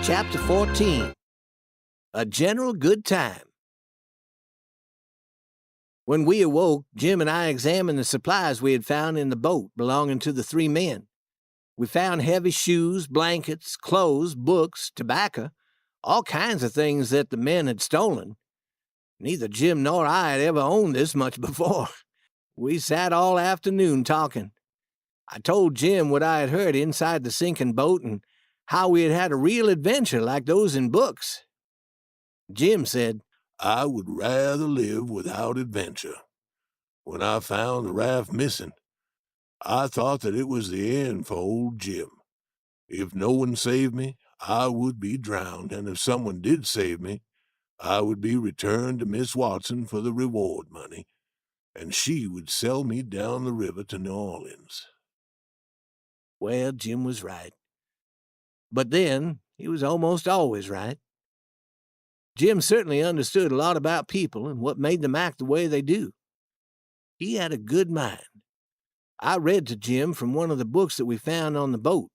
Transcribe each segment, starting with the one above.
Chapter 14. A General Good Time. When we awoke, Jim and I examined the supplies we had found in the boat belonging to the 3 men. We found heavy shoes, blankets, clothes, books, tobacco, all kinds of things that the men had stolen. Neither Jim nor I had ever owned this much before. We sat all afternoon talking. I told Jim what I had heard inside the sinking boat and how we had had a real adventure like those in books. Jim said, "I would rather live without adventure. When I found the raft missing, I thought that it was the end for old Jim. If no one saved me, I would be drowned, and if someone did save me, I would be returned to Miss Watson for the reward money, and she would sell me down the river to New Orleans." Well, Jim was right. But then, he was almost always right. Jim certainly understood a lot about people and what made them act the way they do. He had a good mind. I read to Jim from one of the books that we found on the boat.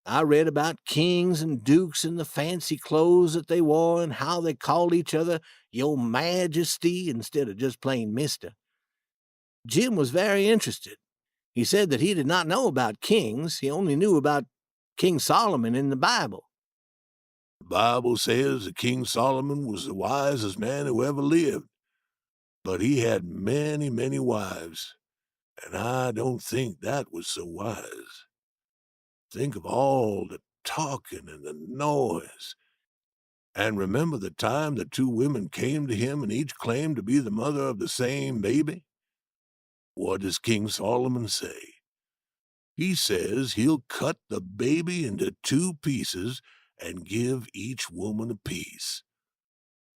I read about kings and dukes and the fancy clothes that they wore and how they called each other Your Majesty instead of just plain Mister. Jim was very interested. He said that he did not know about kings. He only knew about King Solomon in the Bible. The Bible says that King Solomon was the wisest man who ever lived, but he had many, many wives, and I don't think that was so wise. Think of all the talking and the noise. And remember the time that 2 women came to him and each claimed to be the mother of the same baby? What does King Solomon say? He says he'll cut the baby into 2 pieces and give each woman a piece.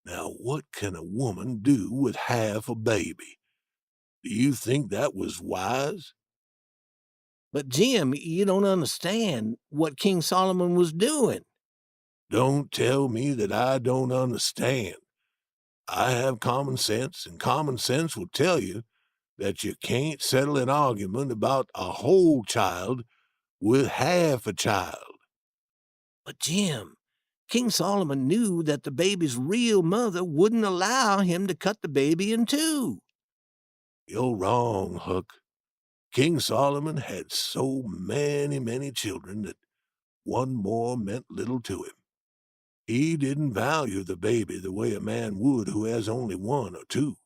Now, what can a woman do with half a baby? Do you think that was wise? But, Jim, you don't understand what King Solomon was doing. Don't tell me that I don't understand. I have common sense, and common sense will tell you that you can't settle an argument about a whole child with half a child. But, Jim, King Solomon knew that the baby's real mother wouldn't allow him to cut the baby in 2. You're wrong, Huck. King Solomon had so many, many children that one more meant little to him. He didn't value the baby the way a man would who has only 1 or 2.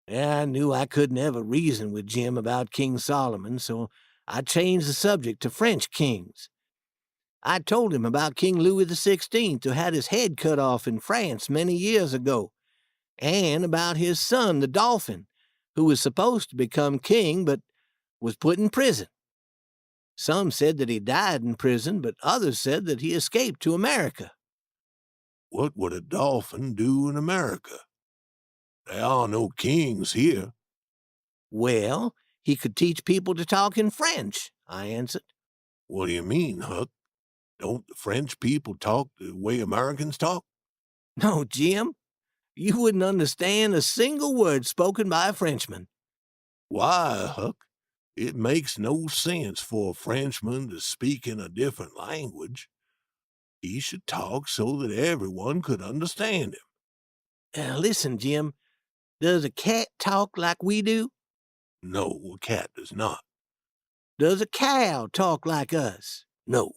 I knew I couldn't ever reason with Jim about King Solomon, so I changed the subject to French kings. I told him about King Louis XVI, who had his head cut off in France many years ago, and about his son, the Dauphin, who was supposed to become king but was put in prison. Some said that he died in prison, but others said that he escaped to America. What would a dolphin do in America? There are no kings here. Well, he could teach people to talk in French, I answered. What do you mean, Huck? Don't the French people talk the way Americans talk? No, Jim. You wouldn't understand a single word spoken by a Frenchman. Why, Huck? It makes no sense for a Frenchman to speak in a different language. He should talk so that everyone could understand him. Listen, Jim, does a cat talk like we do? No, a cat does not. Does a cow talk like us? No.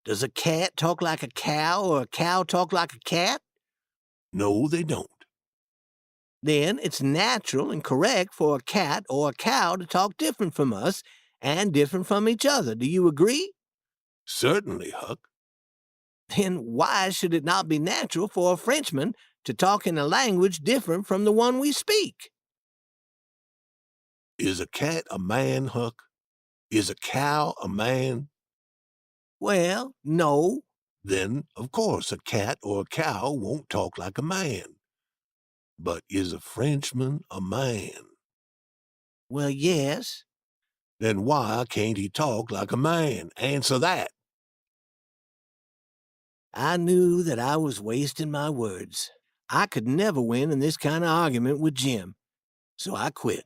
Does a cat talk like a cow or a cow talk like a cat? No, they don't. Then it's natural and correct for a cat or a cow to talk different from us and different from each other. Do you agree? Certainly, Huck. Then why should it not be natural for a Frenchman to talk in a language different from the one we speak? Is a cat a man, Huck? Is a cow a man? Well, no. Then, of course, a cat or a cow won't talk like a man. But is a Frenchman a man? Well, yes. Then why can't he talk like a man? Answer that. I knew that I was wasting my words. I could never win in this kind of argument with Jim, so I quit.